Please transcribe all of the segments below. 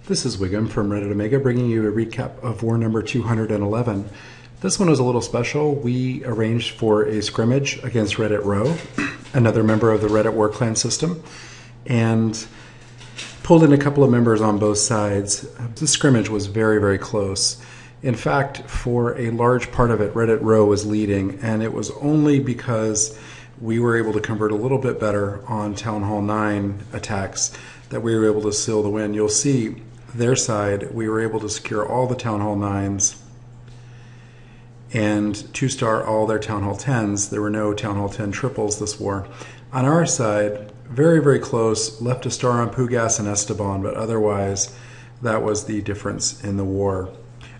This is Wiggum from Reddit Omega bringing you a recap of war number 211. This one was a little special. We arranged for a scrimmage against Reddit Rho, another member of the Reddit war clan system, and pulled in a couple of members on both sides. The scrimmage was very, very close. In fact, for a large part of it, Reddit Rho was leading, and it was only because we were able to convert a little bit better on Town Hall 9 attacks that we were able to seal the win. You'll see their side, we were able to secure all the Town Hall 9s and 2-star all their Town Hall 10s. There were no Town Hall 10 triples this war. On our side, very, very close, left a star on Pugas and Esteban, but otherwise that was the difference in the war.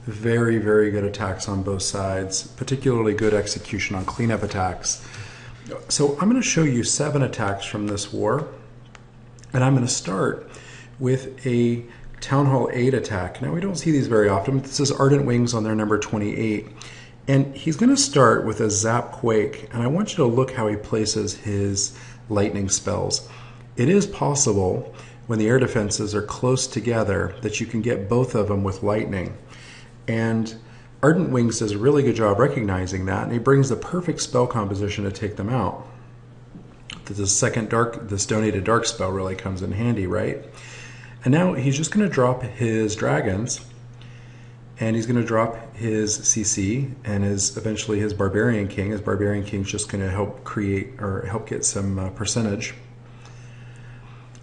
Very, very good attacks on both sides, particularly good execution on cleanup attacks. So I'm going to show you 7 attacks from this war, and I'm going to start with a Town Hall 8 attack. Now, we don't see these very often. This is Ardent Wings on their number 28. And he's going to start with a Zap Quake. And I want you to look how he places his lightning spells. It is possible, when the air defenses are close together, that you can get both of them with lightning. And Ardent Wings does a really good job recognizing that, and he brings the perfect spell composition to take them out. This donated dark spell really comes in handy, right? And now he's just going to drop his dragons, and he's going to drop his CC and eventually his Barbarian King. His Barbarian King's just going to help create or help get some percentage.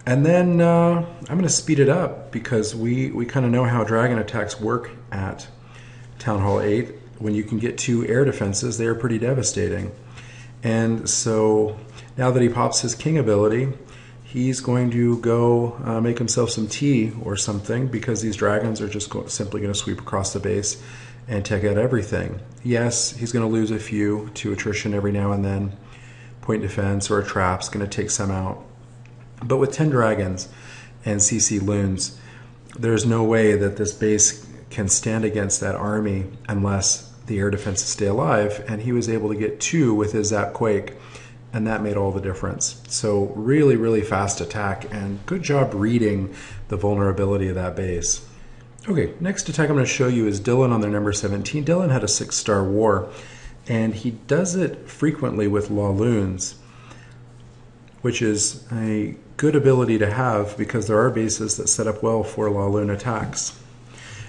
And then I'm going to speed it up because we kind of know how dragon attacks work at Town Hall 8. When you can get 2 air defenses, they are pretty devastating. And so now that he pops his king ability, he's going to go make himself some tea or something, because these dragons are just simply going to sweep across the base and take out everything. Yes, he's going to lose a few to attrition every now and then. Point defense or a trap's going to take some out. But with 10 dragons and CC loons, there's no way that this base can stand against that army unless the air defenses stay alive, and he was able to get 2 with his Zap Quake, and that made all the difference. So really, really fast attack, and good job reading the vulnerability of that base. Okay, next attack I'm going to show you is Dylan on their number 17. Dylan had a 6-star war, and he does it frequently with Law Loons, which is a good ability to have because there are bases that set up well for Law Loon attacks.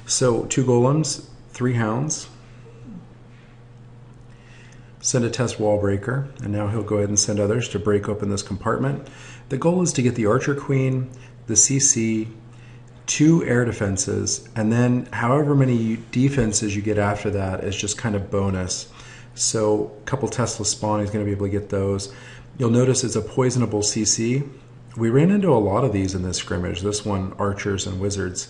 So 2 golems, 3 hounds, send a test wall breaker, and now he'll go ahead and send others to break open this compartment. The goal is to get the Archer Queen, the CC, 2 air defenses, and then however many defenses you get after that is just kind of bonus. So a couple Tesla spawn, he's going to be able to get those. You'll notice it's a poisonable CC. We ran into a lot of these in this scrimmage, this one, archers and wizards,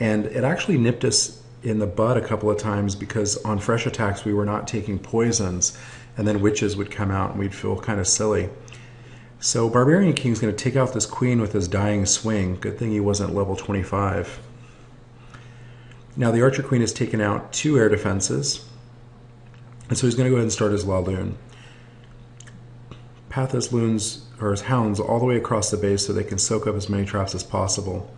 and it actually nipped us in the butt a couple of times because on fresh attacks we were not taking poisons, and then witches would come out and we'd feel kind of silly. So Barbarian King's going to take out this queen with his dying swing. Good thing he wasn't level 25. Now the Archer Queen has taken out 2 air defenses, and so he's going to go ahead and start his Law Loon. Path his loons or his hounds all the way across the base so they can soak up as many traps as possible.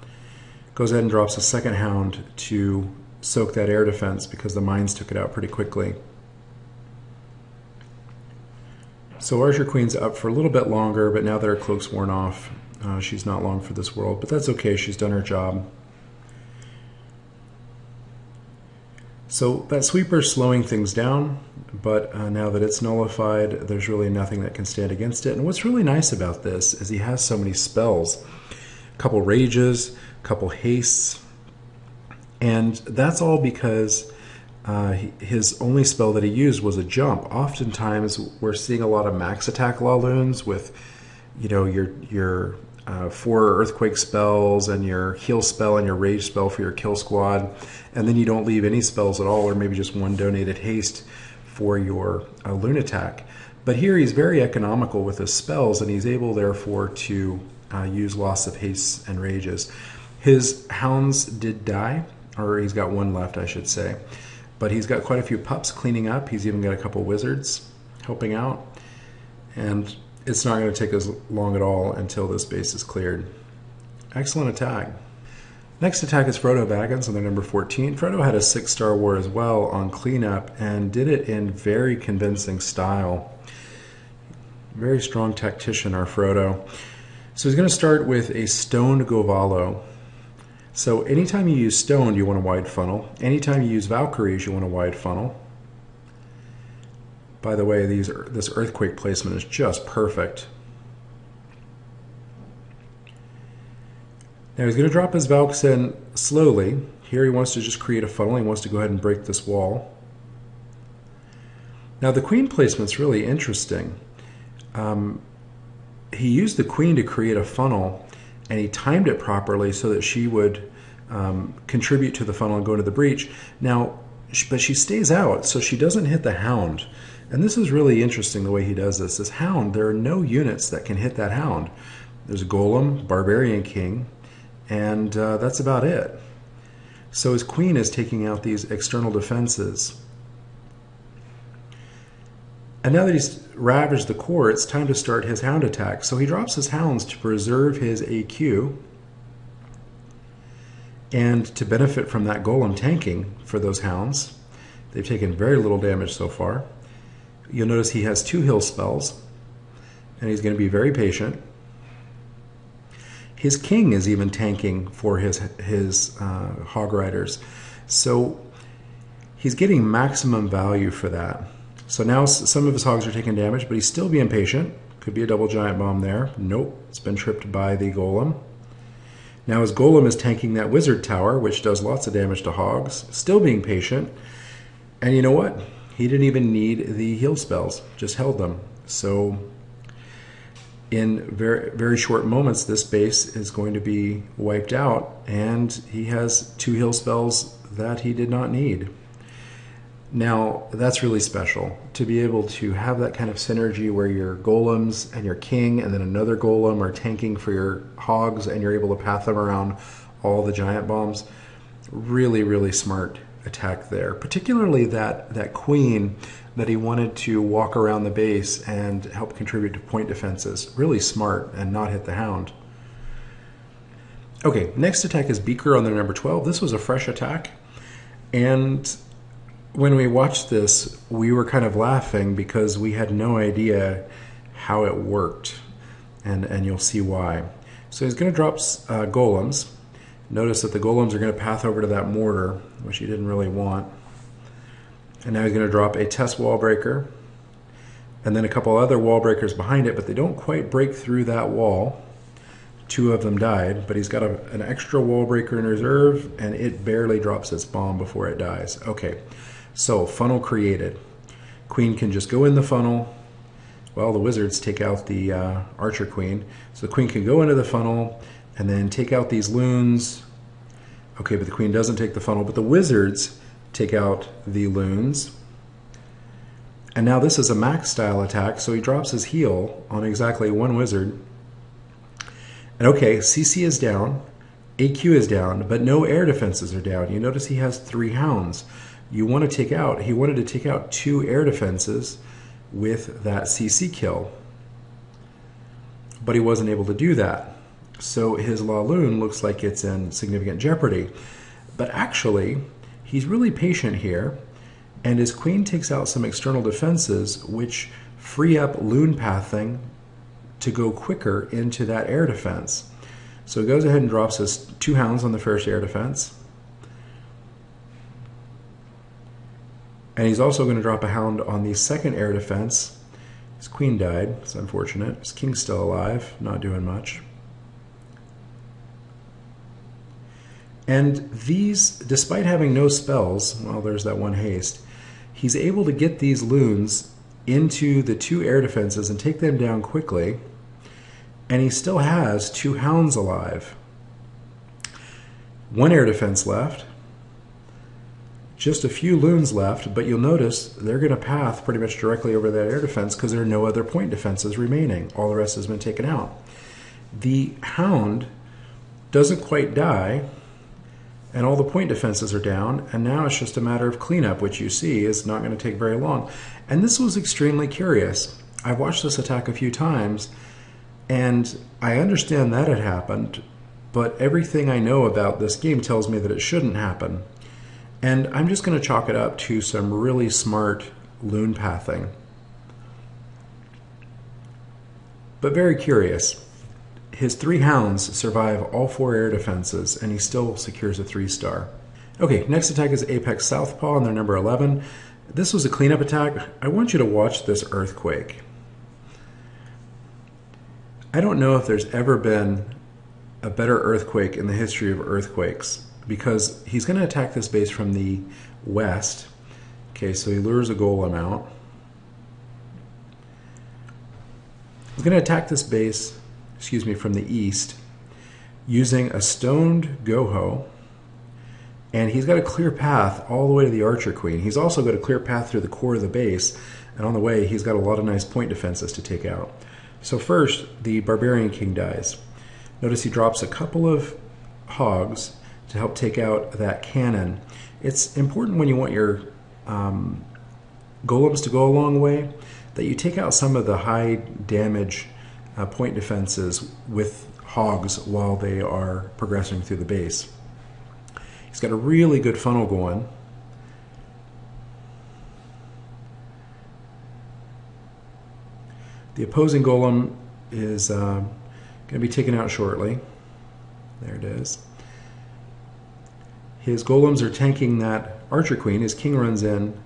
Goes ahead and drops a 2nd hound to soak that air defense because the mines took it out pretty quickly. So Archer Queen's up for a little bit longer, but now that her cloak's worn off, she's not long for this world, but that's okay, she's done her job. So that sweeper's slowing things down, but now that it's nullified, there's really nothing that can stand against it. And what's really nice about this is he has so many spells. A couple rages, a couple hastes, and that's all because his only spell that he used was a jump. Oftentimes we're seeing a lot of max attack Law Loons with, you know, your 4 earthquake spells and your heal spell and your rage spell for your kill squad, and then you don't leave any spells at all, or maybe just 1 donated haste for your loon attack. But here he's very economical with his spells, and he's able therefore to use loss of hastes and rages. His hounds did die, or he's got 1 left I should say, but he's got quite a few pups cleaning up. He's even got a couple wizards helping out, and it's not going to take as long at all until this base is cleared. Excellent attack. Next attack is Frodo Baggins on their number 14. Frodo had a 6-star war as well on cleanup and did it in very convincing style. Very strong tactician, our Frodo. So he's going to start with a stoned Govalo. So anytime you use stoned, you want a wide funnel. Anytime you use Valkyries, you want a wide funnel. By the way, this earthquake placement is just perfect. Now he's going to drop his Valks in slowly. Here he wants to just create a funnel. He wants to go ahead and break this wall. Now the queen placement's really interesting. He used the queen to create a funnel, and he timed it properly so that she would contribute to the funnel and go into the breach. Now, but she stays out, so she doesn't hit the hound. And this is really interesting the way he does this. This hound, there are no units that can hit that hound. There's a golem, barbarian king, and that's about it. So his queen is taking out these external defenses. And now that he's ravaged the core, it's time to start his hound attack. So he drops his hounds to preserve his AQ and to benefit from that golem tanking for those hounds. They've taken very little damage so far. You'll notice he has 2 heal spells, and he's going to be very patient. His king is even tanking for his hog riders. So he's getting maximum value for that. So now some of his hogs are taking damage, but he's still being patient. Could be a double giant bomb there. Nope, it's been tripped by the golem. Now his golem is tanking that wizard tower, which does lots of damage to hogs. Still being patient. And you know what? He didn't even need the heal spells, just held them. So in very, very short moments, this base is going to be wiped out, and he has 2 heal spells that he did not need. Now, that's really special, to be able to have that kind of synergy where your golems and your king and then another golem are tanking for your hogs, and you're able to path them around all the giant bombs. Really, really smart attack there, particularly that queen that he wanted to walk around the base and help contribute to point defenses. Really smart and not hit the hound. Okay, next attack is Beaker on their number 12. This was a fresh attack, and when we watched this, we were kind of laughing because we had no idea how it worked, and you'll see why. So he's going to drop golems. Notice that the golems are going to path over to that mortar, which he didn't really want. And now he's going to drop a test wall breaker, and then a couple other wall breakers behind it, but they don't quite break through that wall. 2 of them died, but he's got an extra wall breaker in reserve, and it barely drops its bomb before it dies. Okay, so funnel created. Queen can just go in the funnel. Well, the wizards take out the archer queen. So the queen can go into the funnel and then take out these loons. Okay, but the queen doesn't take the funnel, but the wizards take out the loons. And now this is a max style attack, so he drops his heal on exactly 1 wizard. And okay, CC is down, AQ is down, but no air defenses are down. You notice he has 3 hounds. He wanted to take out 2 air defenses with that CC kill, but he wasn't able to do that. So his Laloon looks like it's in significant jeopardy. But actually, he's really patient here, and his queen takes out some external defenses which free up loon pathing to go quicker into that air defense. So he goes ahead and drops his 2 hounds on the first air defense. And he's also going to drop a hound on the second air defense. His queen died. It's unfortunate. His king's still alive, not doing much. And these, despite having no spells, well, there's that 1 haste, he's able to get these loons into the 2 air defenses and take them down quickly, and he still has 2 hounds alive. 1 air defense left, just a few loons left, but you'll notice they're going to path pretty much directly over that air defense because there are no other point defenses remaining. All the rest has been taken out. The hound doesn't quite die, and all the point defenses are down, and now it's just a matter of cleanup, which you see is not going to take very long. And this was extremely curious. I've watched this attack a few times, and I understand that it happened, but everything I know about this game tells me that it shouldn't happen. And I'm just going to chalk it up to some really smart loon pathing. But very curious. His 3 hounds survive all 4 air defenses, and he still secures a 3-star. Okay, next attack is Apex Southpaw, and they're number 11. This was a cleanup attack. I want you to watch this earthquake. I don't know if there's ever been a better earthquake in the history of earthquakes, because he's going to attack this base from the west. Okay, so he lures a golem out. He's going to attack this base, from the east, using a stoned Goho, and he's got a clear path all the way to the Archer Queen. He's also got a clear path through the core of the base, and on the way he's got a lot of nice point defenses to take out. So first, the Barbarian King dies. Notice he drops a couple of hogs to help take out that cannon. It's important when you want your golems to go a long way that you take out some of the high damage point defenses with hogs while they are progressing through the base. He's got a really good funnel going. The opposing golem is going to be taken out shortly. There it is. His golems are tanking that Archer Queen. His king runs in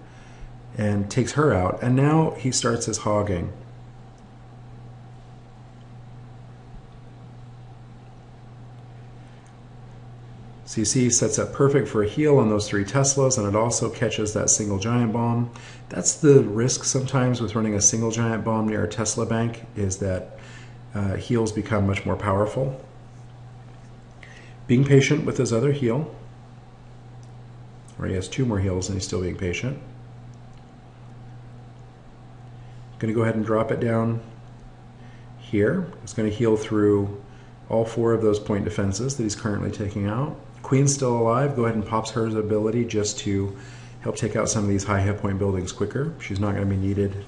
and takes her out, and now he starts his hogging. So you see he sets up perfect for a heal on those 3 Teslas, and it also catches that single giant bomb. That's the risk sometimes with running a single giant bomb near a Tesla bank, is that heals become much more powerful. Being patient with his other heal. Or he has 2 more heals and he's still being patient. Going to go ahead and drop it down here. It's going to heal through all 4 of those point defenses that he's currently taking out. Queen's still alive. Go ahead and pops her ability just to help take out some of these high hit point buildings quicker. She's not going to be needed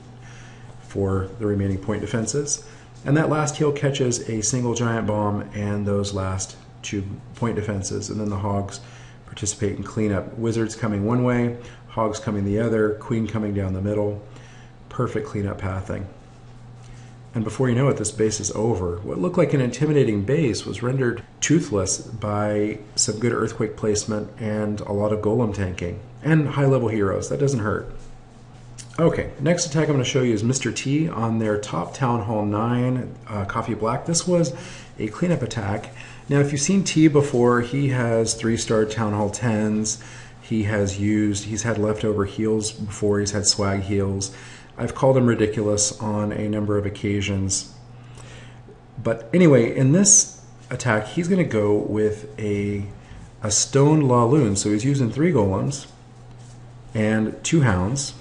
for the remaining point defenses. And that last heal catches a single giant bomb and those last 2 point defenses. And then the hogs participate in cleanup. Wizards coming one way, hogs coming the other, queen coming down the middle. Perfect cleanup pathing. And before you know it, this base is over. What looked like an intimidating base was rendered toothless by some good earthquake placement and a lot of golem tanking. And high-level heroes. That doesn't hurt. Okay, next attack I'm going to show you is Mr. T on their top Town Hall 9 Coffee Black. This was a cleanup attack. Now, if you've seen T before, he has 3-star Town Hall 10s. He's had leftover heals before. He's had swag heals. I've called him ridiculous on a number of occasions. But anyway, in this attack, he's going to go with a stone law loon. So he's using 3 golems and 2 hounds.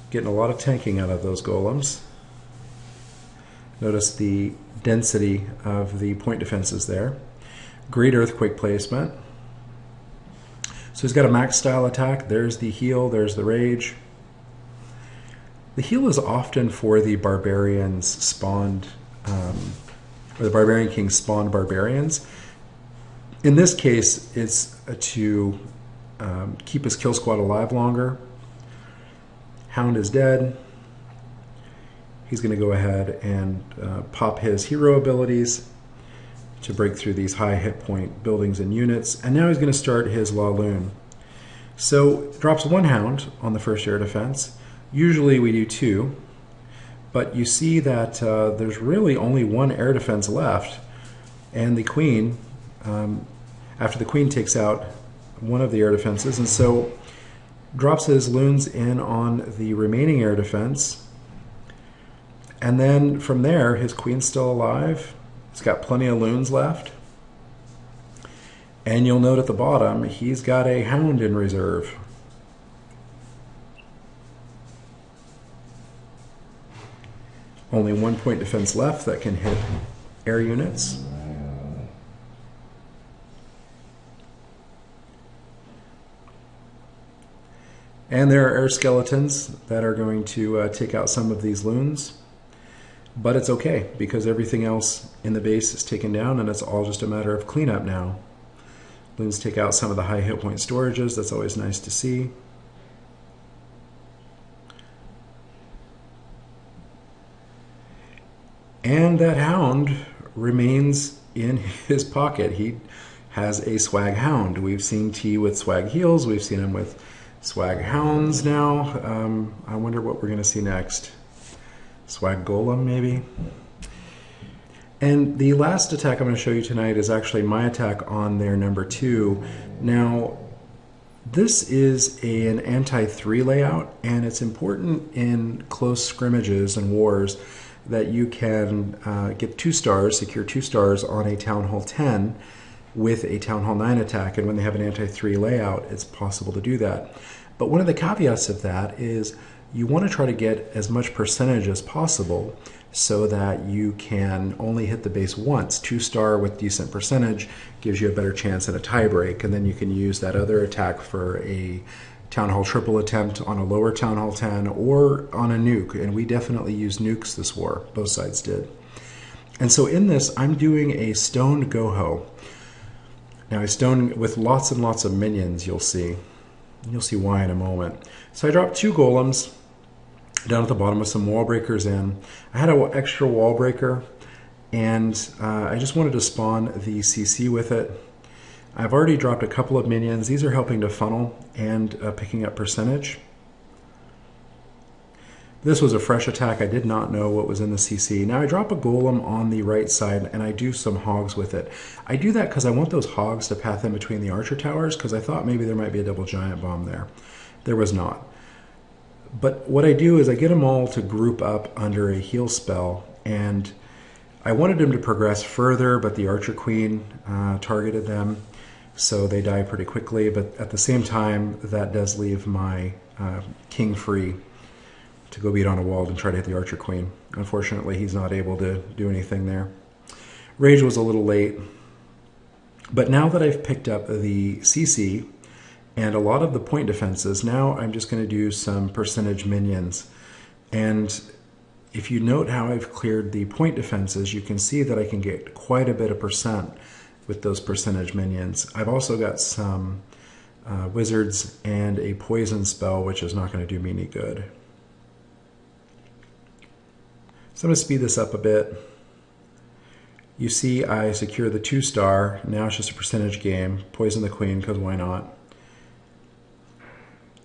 Getting a lot of tanking out of those golems. Notice the density of the point defenses there. Great earthquake placement. So he's got a max style attack. There's the heal, there's the rage. The heal is often for the barbarians spawned, or the Barbarian King spawned barbarians. In this case, it's to keep his kill squad alive longer. Hound is dead. He's going to go ahead and pop his hero abilities to break through these high hit point buildings and units. And now he's going to start his Law Loon. So drops 1 hound on the first air defense. Usually we do 2, but you see that there's really only 1 air defense left, and the queen, after the queen takes out one of the air defenses, and so drops his loons in on the remaining air defense, and then from there his queen's still alive. He's got plenty of loons left. And you'll note at the bottom, he's got a hound in reserve. Only 1 point defense left that can hit air units. And there are air skeletons that are going to take out some of these loons. But it's okay because everything else in the base is taken down and it's all just a matter of cleanup now. Loons take out some of the high hit point storages. That's always nice to see. And that hound remains in his pocket. He has a swag hound. We've seen T with swag heels. We've seen him with swag hounds now. I wonder what we're going to see next. Swag golem, maybe? And the last attack I'm going to show you tonight is actually my attack on their number 2. Now, this is an anti-3 layout, and it's important in close scrimmages and wars that you can get 2 stars, secure 2 stars on a Town Hall 10 with a Town Hall 9 attack. And when they have an anti-3 layout, it's possible to do that. But one of the caveats of that is you want to try to get as much percentage as possible so that you can only hit the base once. 2-star with decent percentage gives you a better chance at a tiebreak, and then you can use that other attack for a Town Hall triple attempt on a lower Town Hall 10 or on a nuke. And we definitely used nukes this war. Both sides did. And so in this, I'm doing a stoned Goho. Now I stone with lots and lots of minions, you'll see. You'll see why in a moment. So I dropped 2 golems down at the bottom with some wall breakers in. I had an extra wall breaker, and I just wanted to spawn the CC with it. I've already dropped a couple of minions. These are helping to funnel and picking up percentage. This was a fresh attack. I did not know what was in the CC. Now I drop a golem on the right side and I do some hogs with it. I do that because I want those hogs to path in between the archer towers, because I thought maybe there might be a double giant bomb there. There was not. But what I do is I get them all to group up under a heal spell, and I wanted them to progress further, but the Archer Queen targeted them, so they die pretty quickly. But at the same time, that does leave my King free to go beat on a wall and try to hit the Archer Queen. Unfortunately, he's not able to do anything there. Rage was a little late, but now that I've picked up the CC and a lot of the point defenses, now I'm just going to do some percentage minions. And if you note how I've cleared the point defenses, you can see that I can get quite a bit of percent with those percentage minions. I've also got some wizards and a poison spell, which is not going to do me any good. So I'm going to speed this up a bit. You see I secure the 2-star. Now it's just a percentage game. Poison the queen, because why not?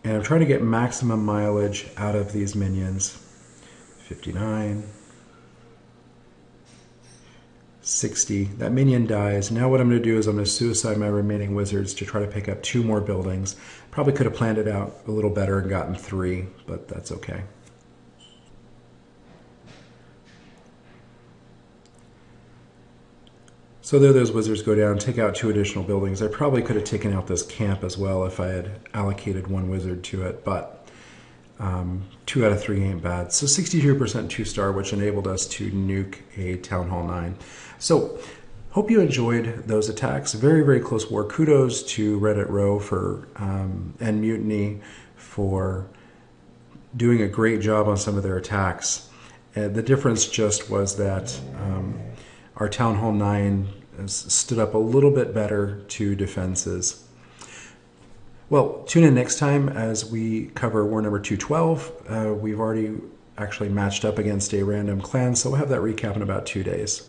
And I'm trying to get maximum mileage out of these minions. 59. 60. That minion dies. Now what I'm going to do is I'm going to suicide my remaining wizards to try to pick up 2 more buildings. Probably could have planned it out a little better and gotten 3, but that's okay. So there those wizards go down, take out 2 additional buildings. I probably could have taken out this camp as well if I had allocated 1 wizard to it, but 2 out of 3 ain't bad. So 62% 2-star, which enabled us to nuke a Town Hall 9. So hope you enjoyed those attacks. Very, very close war. Kudos to Reddit Rho for, and Mutiny for doing a great job on some of their attacks. The difference just was that our Town Hall 9 stood up a little bit better to defenses. Well, tune in next time as we cover war number 212. We've already actually matched up against a random clan, so we'll have that recap in about 2 days.